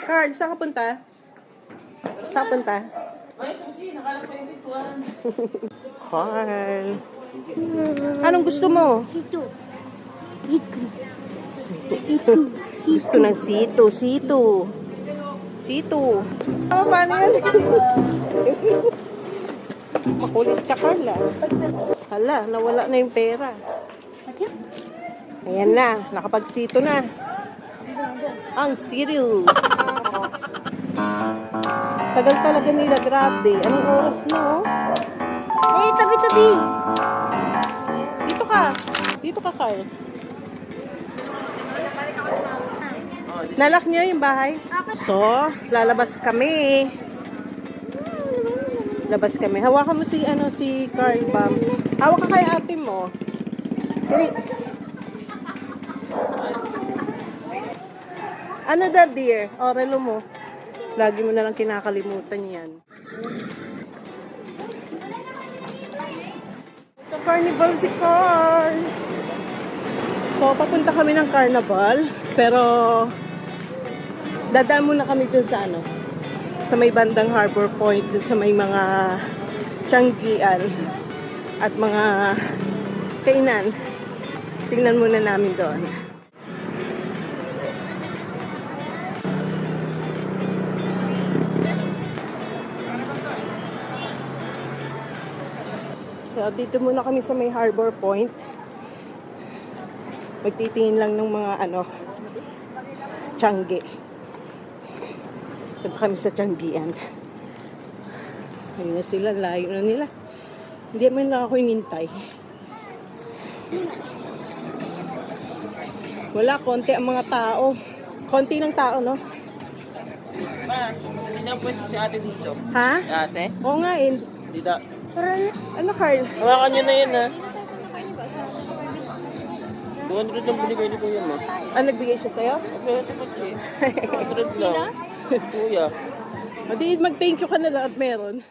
Carl, saan ka punta? Saan punta? Ay, susi, nakala ko yung bituan. Carl. Anong gusto mo? Situ. Situ. Gusto ng sito. Sito. Sito. Paano yan? Makulit ka, Carla. Hala, nawala na yung pera. Ayan na, nakapagsito na. Ang siriw. Tagal talaga nila, grabe. Anong oras na, oh? Eh, tabi-tabi. Dito ka. Dito ka, Carl. Nalak niyo yung bahay? So, lalabas kami. Labas kami. Hawakan mo si, si Carl Bam. Hawak ka kay ate mo. Dali. Ano da, dear? O, relo mo. Lagi mo na lang kinakalimutan yan. Ito, carnival si Carl. So, papunta kami ng carnival. Pero, dadaan muna kami dun sa sa may bandang Harbor Point, dun sa may mga tiyanggian at mga kainan. Tingnan muna namin doon. So, dito muna kami sa may Harbor Point. Magtitingin lang ng mga tiyanggi. Punta kami sa tiyanggian. Ayun na sila, layo na nila. Hindi man lang ako inintay. Wala, konti ang mga tao. Konti ng tao, no? Ma, hindi na pwede si ate dito. Ha? Ate? Oo nga, eh. Dito. Ano, Carl? Hawakan nyo na yun, ha? 200 lang binigay ni Kuya, ma. Ah, nagbigay siya sa'yo? Okay, ito pati. 200 lang. Kuya. O, di mag-thank you ka na lang at meron.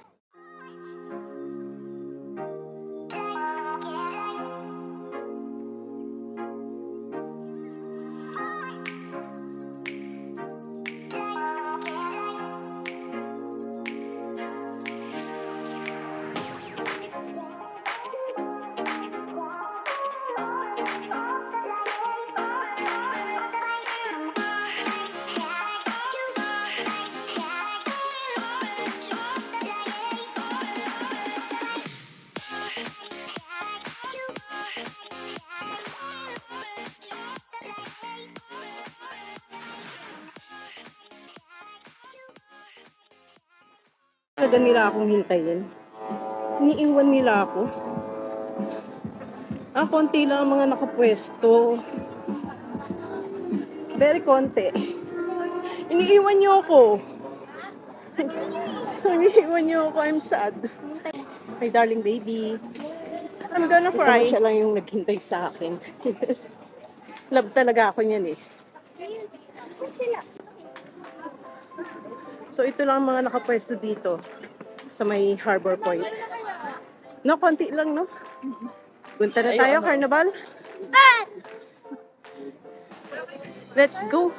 Talaga nila akong hintayin. Iniiwan nila ako. Konti lang ang mga nakapwesto. Very konti. Iniiwan niyo ako. Iniiwan niyo ako. I'm sad. My darling baby. I'm gonna cry. Siya lang yung naghintay sa akin. Love talaga ako niyan eh. So, ito lang ang mga nakapwesto dito sa may Harbor Point. No, konti lang, no? Punta na tayo, carnival. Let's go.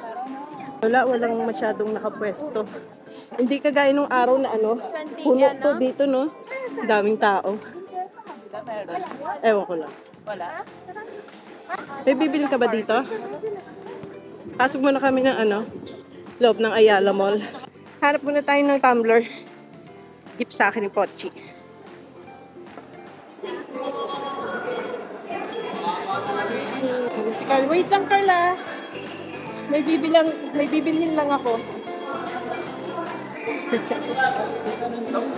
Walang masyadong nakapwesto. Hindi kagaya nung araw na puno to dito, no? Daming tao. Ewan ko lang. Wala? May bibili ka ba dito? Pasok muna kami ng loob ng Ayala Mall. Hanap muna tayo ng tumbler. Gift sa akin ni Pochi. Si Carl, wait lang Carla. May bibilhin lang ako.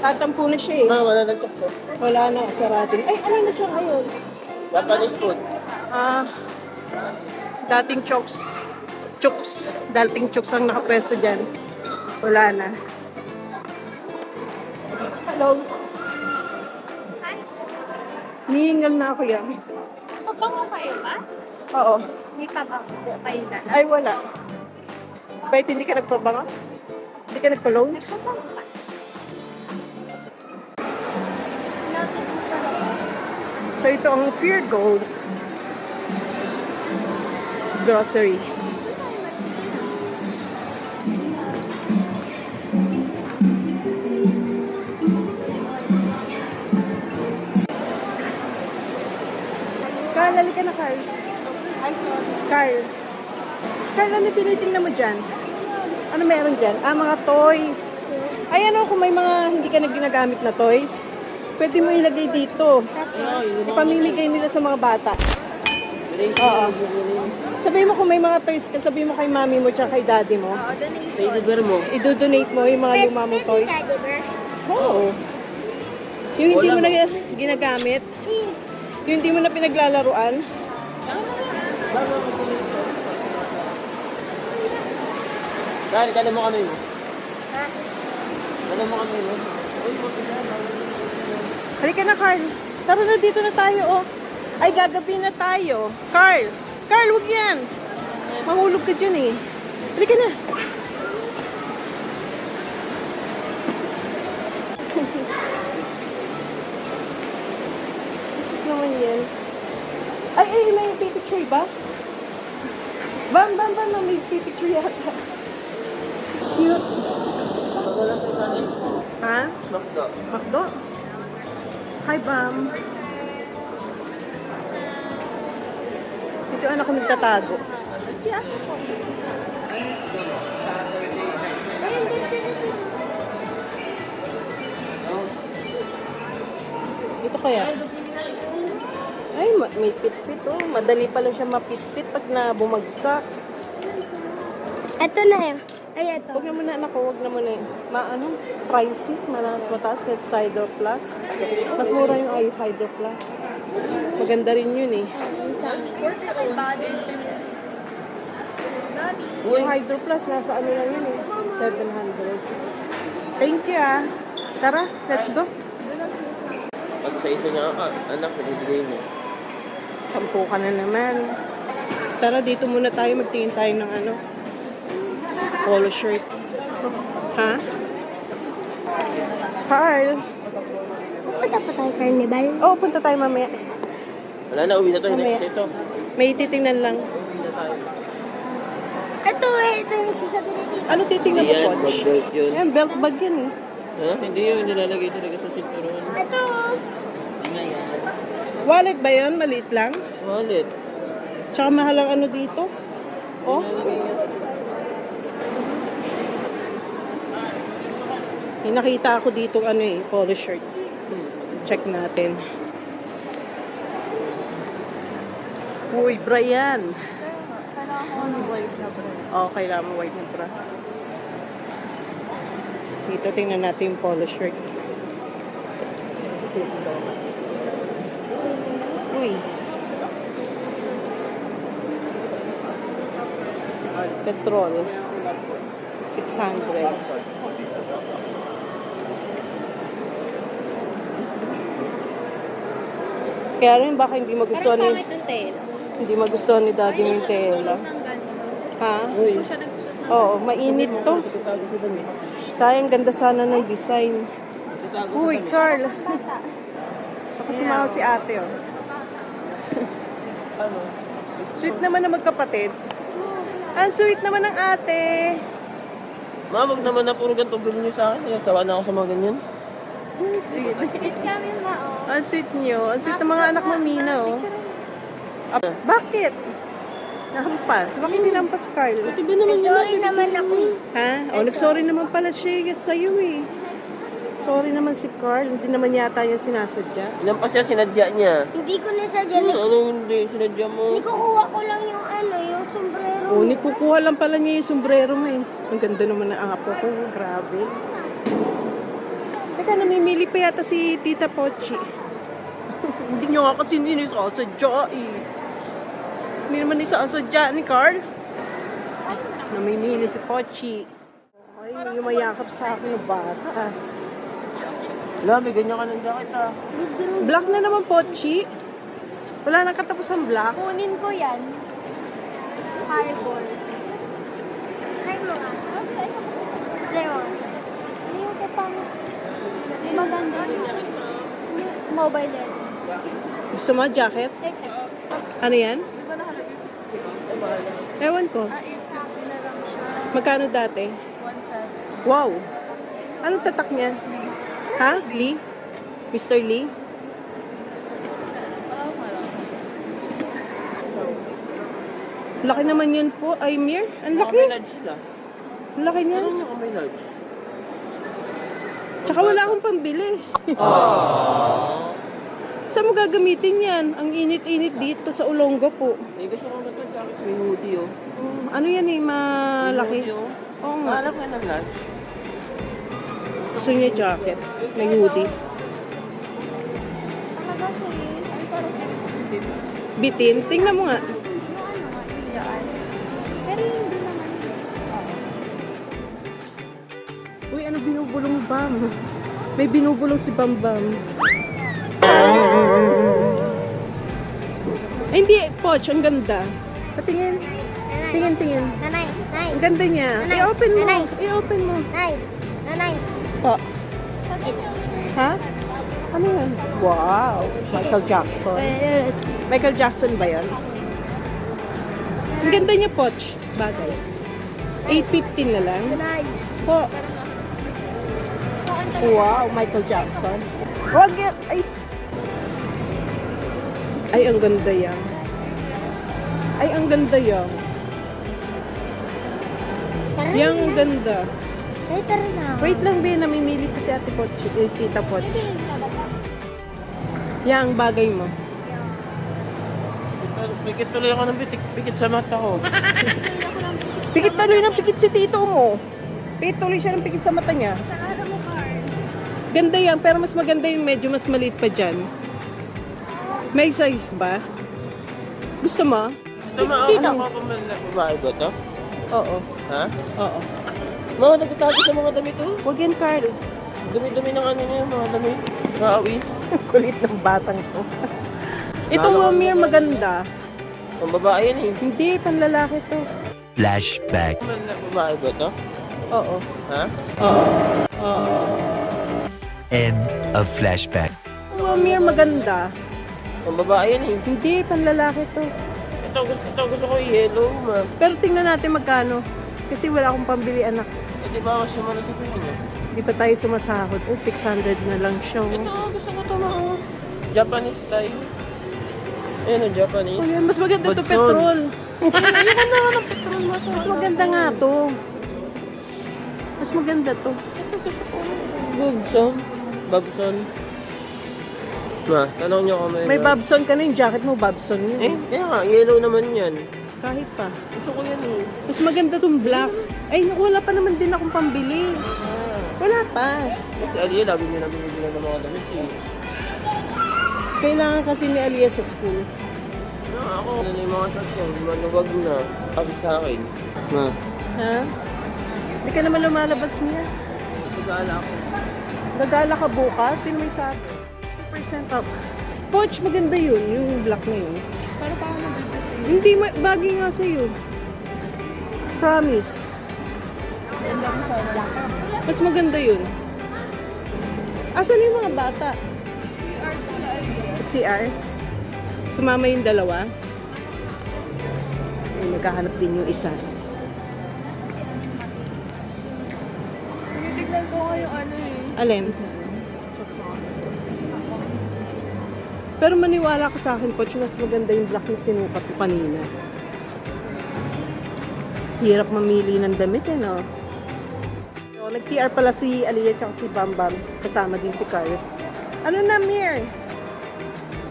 Tatampo na siya eh. Ma, wala nagkakso. Wala na, sarado. Ay, ano na siya ngayon? Japanese food. Dating chokes. Dating chokes ang nakapwesto dyan. Wala na. Hello. Hi. Nihingal na ako yan. Pabango kayo ba? Oo. May pabango kayo na. Ay, wala. Bakit hindi ka nagpabango? Hindi ka nagpa-loan? Nagpabango ka. So, ito ang Pure Gold grocery. Carl. Carl. Carl, ano tinitingnan mo dyan? Ano meron dyan? Ah, mga toys. Ay, ano, kung may mga hindi ka na ginagamit na toys, pwede mo ilagay dito. Ipamimigay nila sa mga bata. Oo. Sabihin mo kung may mga toys ka, sabihin mo kay mami mo tsaka kay daddy mo. Oo, Sa donation. i-deliver mo. I-donate mo yung mga luma mong toys. Teddy bear. Oo. Yung hindi mo na ginagamit, yung hindi mo na pinaglalaruan. Kala mo kami mo. Ha? Kala mo kami mo. Uy, Halika na, Carl. Tara na, dito na tayo, oh. Ay, gagabi na tayo. Carl! Carl, huwag yan! Mahulog ka dyan, eh. Halika na. Naman yan. Ay, may picture ba? Bam, may picture yata. Cute. Pagkalan tayo kanin. Ha? Makdo. Makdo? Hi, Bam. Dito anak ko nagtatago. Dito kaya? Ay, may pitpit oh. Madali pala siya mapitpit pag na bumagsak. Ito na yun. Ay, ito. Huwag na muna anak ko, huwag na muna. Ano? Pricey, mas mataas kaysa sa Hydro Plus. Mas mura yung Hydro Plus. Maganda rin yun eh. Uy, Yung Hydro Plus, nasa ano lang yun eh. 700. Thank you ah. Tara, let's go. pag sa isa niya anak, ibigay mo. Sampu ka na naman. Tara, dito muna tayo. Magtingin tayo ng ano. Polo shirt. Ha? Carl? Pupunta pa tayo carnival. Oo, punta tayo mamaya. Wala na, uwi na tayo. Mamaya. Next ito. May titingnan lang. Uwi na tayo. Ito yung sasabihin ni Tita. Ano titingnan mo, Yan, coach? mag-belt yun. Ayan, belt bag yan eh. Ha? Hindi yun, nilalagay talaga sa sinturon. Ito. Ano yan? Wallet ba yun? Maliit lang? Wallet. Tsaka mahal ang ano dito. Oh, Nilalagay nga sa... may nakita ako dito ano eh, polo shirt. Check natin. Uy, Brian. Oh, kailangan mo white na bra. Dito tingnan natin yung polo shirt. Uy. Petrol. 600. Kaya rin baka hindi magustuhan ni hindi magustuhan ni daddy yung tela. Ha? Uy. Oo, mainit to. Tatago sa dami. Sayang ganda sana ng design. Tatago sa Uy, dami. Carl. Baka sumahod si ate oh. Ano? Sweet naman na magkapatid. Ang sweet naman ng ate. Ma, wag naman na puro ganito bilhin niyo sa akin. Sawa na ako sa mga ganyan. Ang sweet. Kami ma, oh. Ang sweet niyo. Ang sweet ng mga anak mo, Mina oh. Ah, bakit? Nahampas. Bakit nilampas, Carl? Pati ba naman Sorry naman ako. Ha? Oh, nag-sorry naman pala siya sa'yo eh. Sorry naman si Carl. Hindi naman yata niya sinasadya. Ilan pa siya, sinadya niya. Hindi ko na sa dyan. Ano hindi, sinadya mo? Kukuha ko lang yung ano, yung sombrero. Oh, kukuha lang pala niya yung sombrero mo eh. Ang ganda naman ng apo ko. Grabe. Teka, namimili pa yata si Tita Pochi. Hindi niyo nga kasi sinasadya eh. Hindi naman sinasadya ni Carl. Namimili si Pochi. Ay, may yumayakap sa akin ng bata. Wala, may ganyan ka ng jacket ah. Black na naman, Pochi. Wala nang katapos ang black. Kunin ko yan. Harbor. Try mo nga. Okay. Try mo. Ano yung kapang... Maganda yung mobile yan. Gusto mo, jacket? Teka. Ano yan? Ewan ko. Magkano dati? 1.7. Wow! Anong tatak niya? Ha? Lee? Mr. Lee? Laki naman yun po, ay Mir. Ang Baka laki. may large sila. Ang laki niya. Ano nyo kung may large? Tsaka wala akong pambili. Saan mo gagamitin yan? Ang init-init dito sa Olonga po. Eh, gusto kong ganito jacket. May hoodie, oh. Ano yan eh, May malaki. hoodie, oh. Oo nga. Hanap ka ng large. Gusto niya jacket. May hoodie. Talaga siya eh. Ang sarap yun. Bitin. Tingnan mo nga. Yung ano nga, yung daan. Pero hindi naman yun. Uy, ano binubulong Bam? May binubulong si Bam Bam. Ay, hindi. Poch, ang ganda. Patingin. Tingin, tingin. Nanay, nanay. Ang ganda niya. Nanay, I-open mo. nanay. I-open mo. Nanay, nanay. Po. Sa ganyan. Ha? Ano yan? Wow. Michael Jackson. Michael Jackson ba yan? Ang ganda niya, Poch. Bagay. 8.15 na lang. Nanay. Po. Wow, Michael Jackson. Wag yan. Ay. Ay, ang ganda yan. Ay, ang ganda yan. Yang ganda. Ay, tara na. Wait lang, be. Namimili pa si Ate Poch. Tita Poch. Yang bagay mo. Pikit tuloy ako ng pikit sa mata ko. Pikit tuloy ng pikit si tito mo. Pikit tuloy siya ng pikit sa mata niya. Saan mo, Carl? Ganda yan, pero mas maganda yung medyo mas maliit pa dyan. May size ba? Gusto mo? Ito Dito. Ano pa man babae ba to? Oo. Ha? Oo. Mga nagtatago sa mga damit, oh. Huwag yan, Carl. Dumi-dumi ng ano niya, mga damit. Maawis. Kulit ng batang to. Itong Wamir maganda. Ang babae yan, eh. Hindi, panlalaki to. Flashback. Babae ba to? Oo. Ha? Oo. Oo. End of flashback. Wamir maganda. Ang babae yan, eh. Hindi, panlalaki to. Gusto ko yellow, ma. Pero tingnan natin magkano. Kasi wala akong pambili, anak. Eh, di ba kasi mo na sa piling, eh. Di pa tayo sumasahod. Oh, 600 na lang siya. oh. Ito, gusto ko ito, mga Japanese style. Ayan, ang Japanese. Oh, yan. Mas maganda to, Budson. petrol. Ayoko na nga ng petrol, Mas maganda nga to. Mas maganda to. Ito, gusto ko. Bobson. Bobson. Ma, tanong niyo kung May Babson ka na yung jacket mo, Babson Eh, yun. kaya nga, yellow naman yan. Kahit pa. Gusto ko yan, eh. Mas maganda tong black. Ay, naku, wala pa naman din akong pambili. Wala pa. Kasi Aliyah, lagi niyo na binibilan ng mga damit, eh. Kailangan kasi ni Aliyah sa school. Ano, ako, ano na yung mga sasyon, manuwag na. Kasi sa akin. Ma, Ha? Hindi ka naman lumalabas niya. ito gala ako. Gagala ka bukas, sino may sa 2% off. Poch, maganda yun, yung black na yun. Pero parang nabibigay. Hindi, bagay nga sa'yo. Promise. Mas maganda yun. Asan yung mga bata? CR? Sumama yung dalawa? Ay, naghahanap din yung isa. Tinitignan ko nga yung ano eh. Alin? Pero maniwala ka sa akin, Poch, mas maganda yung black na sinukat ko kanina. Hirap mamili ng damit eh, no? So, nag-CR pala si Aliyah at si Bam Bam. Kasama din si Carl. Ano na, Mir?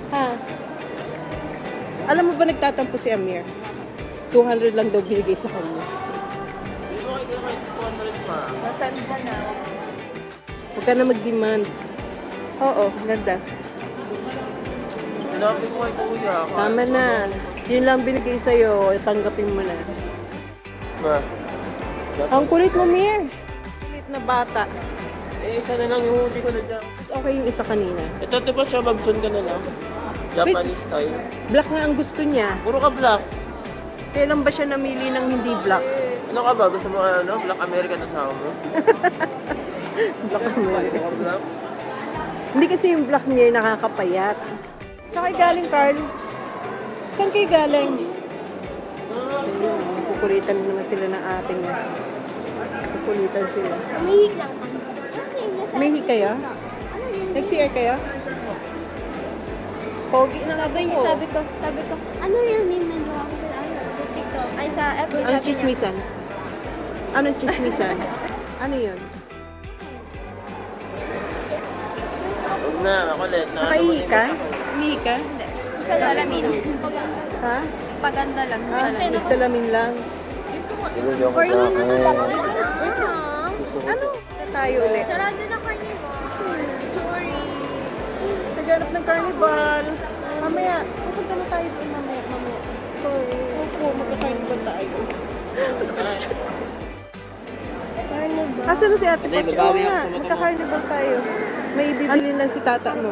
Ha? Alam mo ba nagtatampo si Amir? 200 lang daw binigay sa kanya. Hindi ko kayo 200 pa. Nasaan ka na? Huwag ka na mag-demand. Oo, ganda. Sinabi ko kay kuya. Tama na. Yun lang binigay sa'yo. Tanggapin mo na. Ma, Ang kulit mo, Mir. Kulit na bata. eh, isa na lang yung hoodie ko na dyan. Mas okay yung isa kanina. Ito, diba siya, Babson ka na lang. Japanese style. Black nga ang gusto niya. Puro ka black. Kailan ba siya namili ng hindi black? Ano ka ba? Gusto mo ano? Black American asawa mo? Black Puro American. ka black? Hindi kasi yung black niya nakakapayat. Saan kayo galing, Carl? Saan kayo galing? Ayun, kukulitan naman sila ng ating. Kukulitan sila. Umihik lang kami. Ano yun? May hi kayo? Ano yun? Nag-CR kayo? Pogi na Sabi ako. ko, ano yung name ng jowa ko? Ano? TikTok. Ay, sa FB. Anong chismisan? Anong chismisan? Ano yun? Huwag na, makulit. Nakaihi ka? Ihi ka? Hindi. Sa salamin. Ha? Paganda lang. Ah, nagsalamin lang. For you na lang. Ano? Na tayo ulit. Sarado na carnival. Sorry. Naghanap ng carnival. Mamaya, pupunta na tayo doon mamaya. Opo, magka-carnival tayo. Carnival. Asan na si ate? Hindi, Pati, gagawin oo ako nga, sa mata mo. magka-carnival tayo. May bibili lang si tata mo.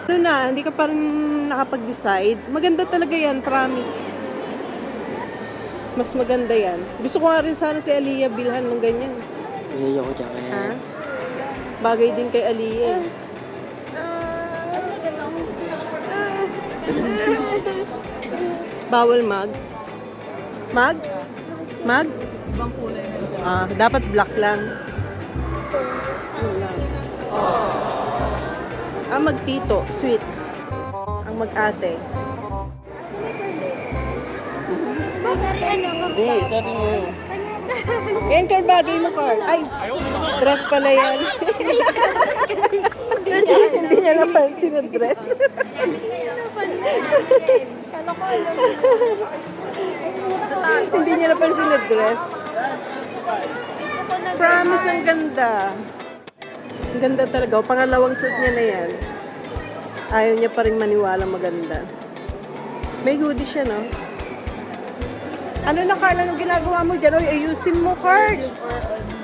Ano na, hindi ka pa rin nakapag-decide. Maganda talaga yan, promise. Mas maganda yan. Gusto ko nga rin sana si Aliyah bilhan ng ganyan. Hindi ako dyan. Ha? Bagay din kay Aliyah. eh. Bawal mag? Mag? Mag? Ah, dapat black lang. Yun lang. Ah, magtito, sweet. Ang mag-ate. Hindi, sa atin mo. Yan, Carl, bagay mo, Carl. Ay, dress pala yan. Hindi niya napansin ang dress. Kala ko alam mo. Hindi niya napansin ang dress. Promise, ang ganda. Ang ganda talaga. O, pangalawang suit niya na yan. Ayaw niya pa rin maniwala maganda. May hoodie siya, no? Ano na, Carl? Anong ginagawa mo dyan? Oy, ayusin mo, Carl.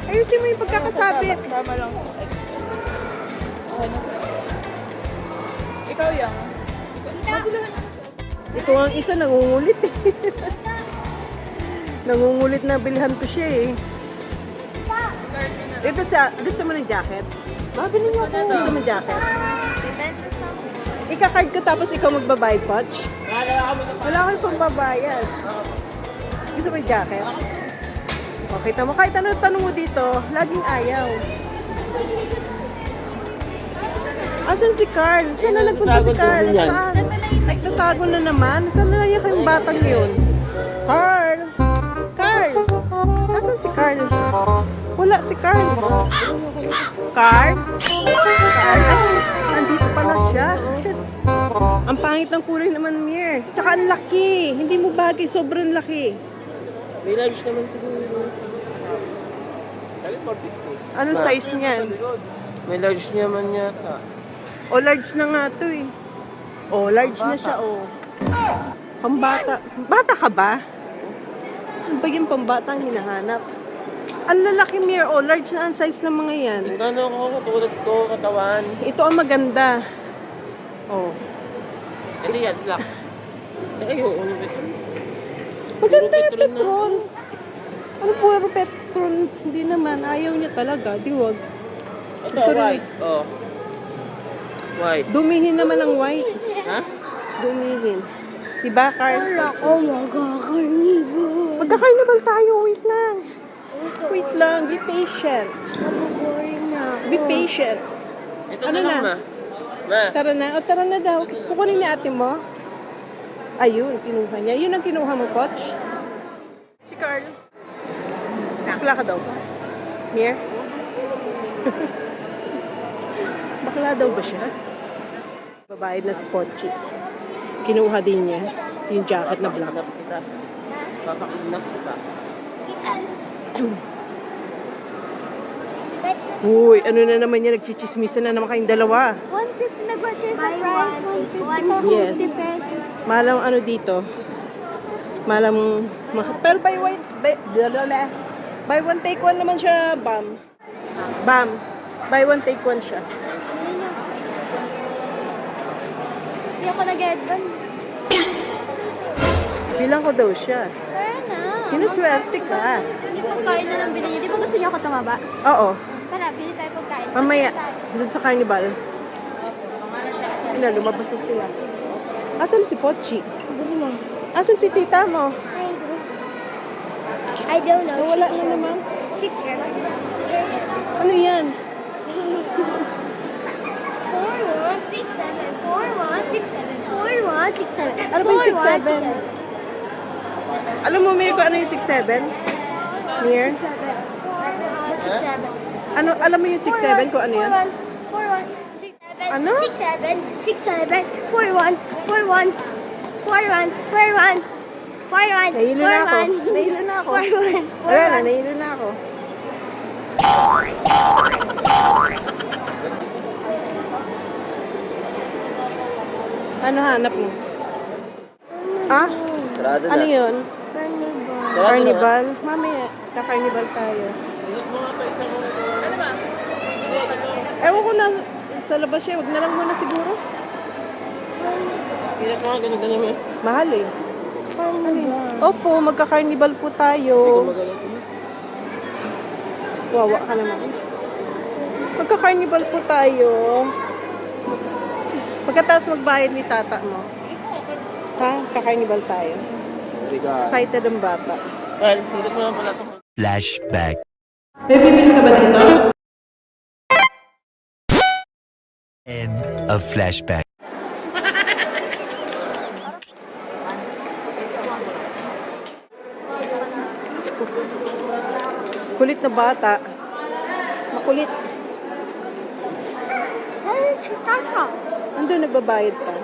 Ayusin mo yung pagkakasabit. Tama lang. Ikaw yan. Ito ang isa, nangungulit eh. Nangungulit na bilhan ko siya eh. Ito sa, gusto mo ng jacket? Babili niyo ako. Gusto mo jacket? Ika-card ko tapos ikaw magbabayad, Potch? Wala akong pambabayad. Gusto mo yung jacket? O, kita mo, kahit ano tanong mo dito, laging ayaw. Asan si Carl? Saan na nagpunta si Carl? Saan? Nagtatago na naman? Saan na naiyak yung batang yun? Carl! Carl! Asan si Carl? Wala si Carl. Carl? Carl? Andito pala siya. Ang pangit ng kulay naman, Mir. Tsaka ang laki. Hindi mo bagay. Sobrang laki. May large naman siguro. Anong size niyan? May large naman yata. O, large na nga to eh. O, large na siya, o. Pambata. Bata ka ba? Ano ba yung pambata ang hinahanap? Ang lalaki, Mir. O, large na ang size ng mga yan. Yung gano'n ako katulad ko, katawan. Ito ang maganda. O. Hindi yan, black. Ay, oo. Maganda Puro yung petrol na. petrol. Ano puro petrol? Hindi naman. Ayaw niya talaga. Di wag. Ito, Ito rin. white. Oh. White. Dumihin naman ang white. Ha? Dumihin. Diba, Carl? Ako magka-carnival. Magka-carnival tayo. Wait lang. Wait lang. Be patient. Nabuboring na ako. Be patient. Ito Ano na lang, na? ma. Ma. Tara na. O, tara na daw. Kukunin ni ate mo. Ayun, kinuha niya. Yun ang kinuha mo, Potch. Si Carl. Bakla ka daw ba? Mir? Bakla daw ba siya? Babayad na si Potchi. Kinuha din niya yung jacket na black. Papakidnap kita. Papakidnap kita. Uy, ano na naman yan? Nagchichismisan na naman kayong dalawa. 150 nag-watcher sa price. 150 Yes. pesos. Malam ano dito? Malam, pero buy one take one naman siya, Bam. Bam. Buy one take one siya. Hindi ako nag-headband. Bilang ko daw siya. Tara na. Sinuswerte ka. Yung pagkain na lang binili. Di ba gusto niyo ako tumaba? Oo. Tara, bili tayo pagkain. Mamaya, dun sa carnival. Lumabas na sila. Asan si Pochi? Asan si tita mo? I don't know. Wala na naman. Chick share. Ano yan? 4167 4167 4167 Ano ba yung 6'7"? Alam mo, Mir, kung ano yung 6'7"? Mir? 6'7". Ano, alam mo yung 6'7" kung ano yan? 4'1", 6'7", Ano? 6'7", 6'7", 4'1", 4'1", 4'1", 4'1", 4'1", Nahilo na ako. Nahilo na ako. 4'1", Wala na, nahilo na ako. Ano hanap mo? Ah? Sarado na. Ano yun? Carnival. Carnival? Mamaya, ka-carnival tayo. Ingat mo nga pa isa ko. Ano ba? Ewan ko na, sa labas siya, wag na lang muna siguro. Ingat mo nga, ganun mo. Mahal eh. Carnival. Opo, magka-carnival po Hindi ko tayo. magalit. Wawa ka naman. Magka-carnival po tayo. Pagkatapos magbayad ni tata mo. Ha? Ka-carnival tayo. Very good. Excited ang bata. Well, ingat mo nga pala ito. Flashback. May bibili ka ba dito? End of flashback. Kulit na bata. Makulit. Ay, si Tata. Ando, nagbabayad pa.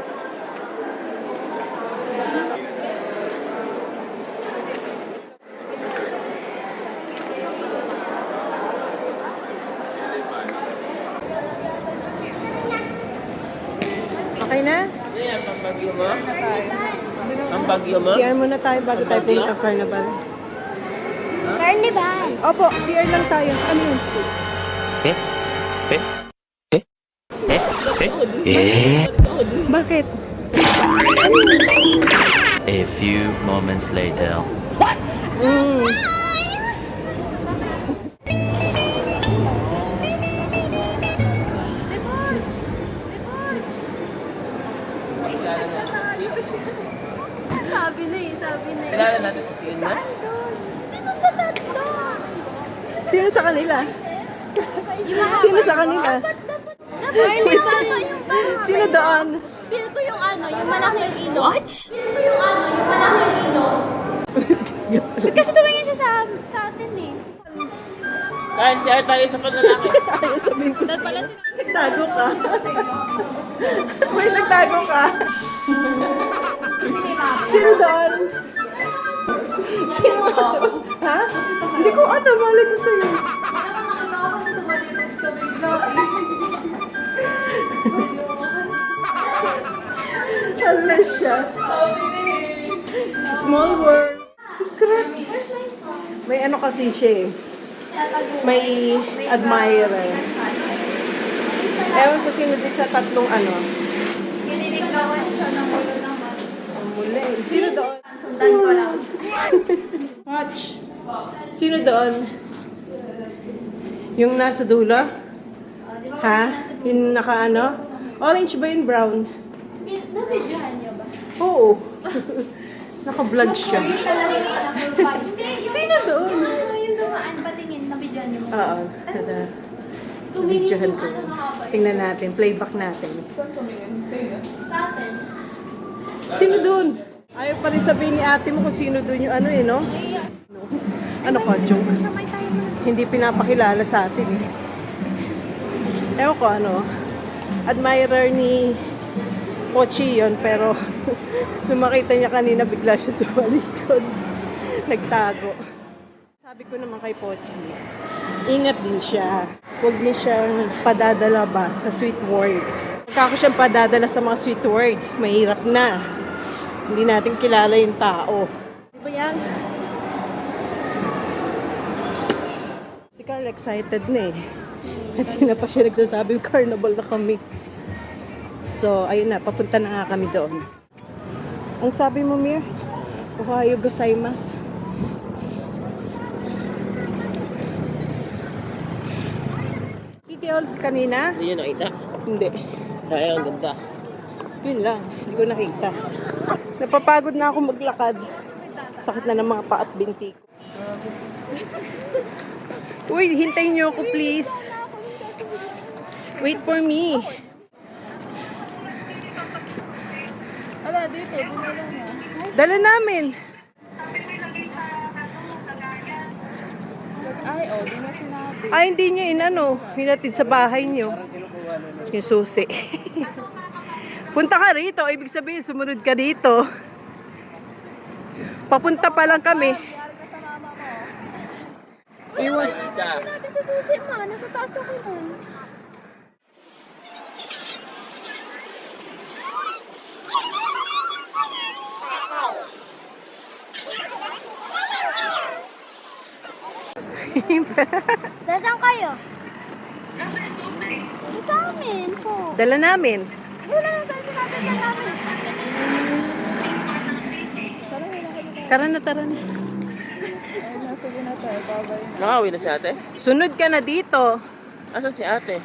Okay na? Ayan, pampagyo mo? Ang bagyo mo? CR muna tayo bago tayo punta carnival. Carnival. Opo, CR lang tayo. Ano yun? Bakit? A few moments later. Mm. Sabi na eh, sabi na eh. Kilala natin kung sino na? Sino sa tatlo? Sino sa kanila? Sino sa kanila? Carnival pa yung bahay. Sino doon? Pili ko yung ano, yung malaki yung ino. What? Pili ko yung ano, yung malaki yung ino. Ba't kasi tumingin siya sa atin eh. Dahil siya tayo sa panlalaki. Ayaw sabihin ko. Dahil pala Nagtago ka. May nagtago ka. Sino doon? Sino doon? Ha? Hindi ko ano, mali ko sa'yo. Alam mo, nakita ko kasi tumalibot ka bigla Hala siya. Small world. Secret. May ano kasi siya eh. May admirer. Ewan ko sino din sa tatlong ano. Kiniligawan siya ng ulo naman. Ang muli. Sino doon? Sundan ko lang. Watch. Sino doon? Yung nasa dulo? Ha? Yung naka ano? Orange ba yun? Brown? Nabidyohan niyo ba? Oo. Naka-vlog siya. Sino doon? Yung dumaan, patingin, nabidyohan niyo ba? Oo. Tada. Nabidyohan ko. Tingnan natin. Playback natin. Sa atin. Sino doon? Ayaw pa rin sabihin ni ate mo kung sino doon yung ano eh, no? Ano ka, joke? Samay tayo na. Hindi pinapakilala sa atin eh. Ewan ko ano, admirer ni Pochi yun, pero nung makita niya kanina bigla siya tumalikod. Nagtago. Sabi ko naman kay Pochi, ingat din siya. Huwag din siyang padadala ba sa sweet words. Pagka ako siyang padadala sa mga sweet words, mahirap na. Hindi natin kilala yung tao. Di ba yan? Si Carl excited na eh. Hindi na pa siya nagsasabi, carnival na kami. So, ayun na, papunta na nga kami doon. Ang sabi mo, Mir? Ohayo gozaimasu. City Hall kanina? Hindi yun nakita. Hindi. Ay, ang ganda. Yun lang, hindi ko nakita. Napapagod na ako maglakad. Sakit na ng mga paa at binti ko. Uy, hintayin niyo ako please. Wait for me. Ala, dito, dinala na. Dala namin. Ay, hindi nyo hinatid sa bahay nyo. Yung susi. Punta ka rito, ibig sabihin, sumunod ka dito. Papunta pa lang kami. Iwan. Natin sa susi, ma. Nasa taas ako nun. Nasaan kayo? Sa amin po. Dala namin. Wala na tayo natin sa namin. Tara na, tara na. Nakauwi na si ate? Sunod ka na dito. Asan si ate?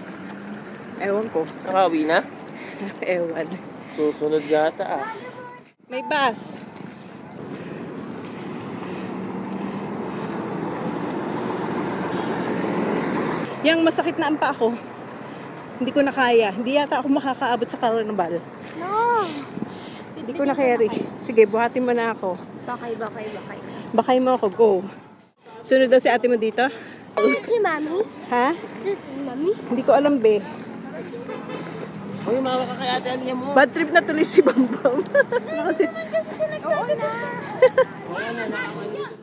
Ewan ko. Nakauwi na? Ewan. Susunod gata ah. May bus. Yang masakit na ang paa ko. Hindi ko na kaya. Hindi yata ako makakaabot sa carnival. No. Hindi ko na kaya rin. Sige, buhatin mo na ako. Bakay. Bakay mo ako, go. Sunod daw si ate mo dito? Si Mami? Ha? Mami? Hindi ko alam, be. Uy, mawa ka kay ate Alia mo. Bad trip na tuloy si Bambam. Kasi, Oo na.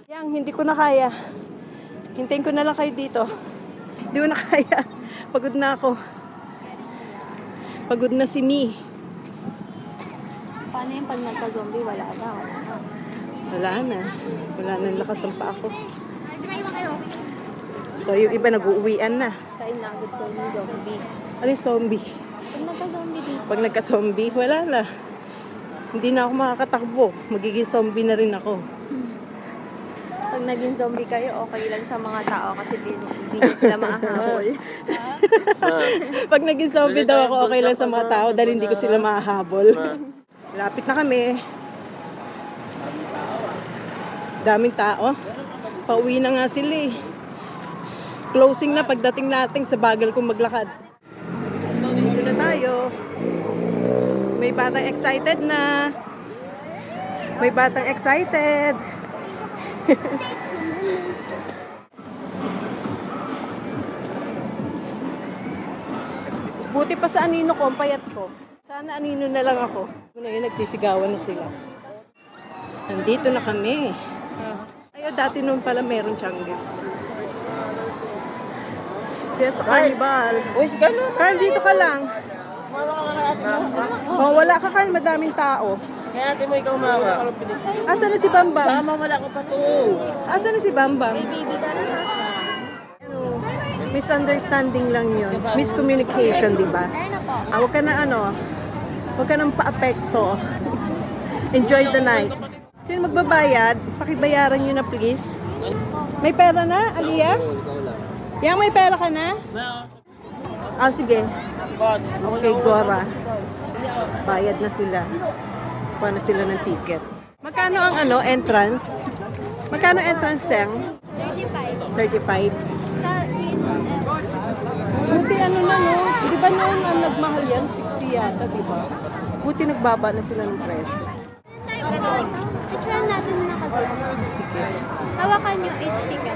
yang, hindi ko na kaya. Hintayin ko na lang kayo dito. Hindi ko na kaya. Pagod na ako. Pagod na si Mi. Paano yung pag nagka-zombie? Wala na. Wala na. Wala na lakas ang paa ko. So, yung iba nag-uuwian na. Kain na agad ko yung zombie. Ano yung zombie? Pag nagka-zombie dito. Pag nagka-zombie, wala na. Hindi na ako makakatakbo. Magiging zombie na rin ako. Pag naging zombie kayo, okay lang sa mga tao kasi hindi sila maahabol. Pag naging zombie daw ako, okay lang sa mga tao dahil hindi ko sila mahahabol. Lapit na kami. Daming tao. Pauwi na nga sila eh. Closing na pagdating natin sa bagal kong maglakad. Dito na tayo. May batang excited na. May batang excited. Buti pa sa anino ko, ang payat ko. Sana anino na lang ako. Ngayon nagsisigawan na sila. Nandito na kami. Ay, dati noon pala meron Changi. Kaya sa carnival. Uy, si Carlo. Carl, dito ka lang. Mawa ka kay ate mo. Oh, wala ka Carl, madaming tao. Kaya ate mo ikaw mawa. Asan na si Bambam? Tama, wala ko pa to. Asan na si Bambam? Baby ka na ha. Ano, misunderstanding lang yun. Miscommunication, di ba? Ayun na po. Huwag ka na huwag ka nang pa-apekto. Enjoy the night. Sino magbabayad? Pakibayaran nyo na please. May pera na, Aliyah? Ikaw lang. Yang may pera ka na? Ah, sige. Okay, Gora. Bayad na sila. Kuha na sila ng ticket. Magkano ang entrance? Magkano entrance, Teng? 35. 35. Sa Buti no? Di ba noon ang nagmahal yan? 60 yata, di ba? Buti nagbaba na sila ng presyo. Picture natin na nakagawa. Sige. Hawakan nyo, HD ka.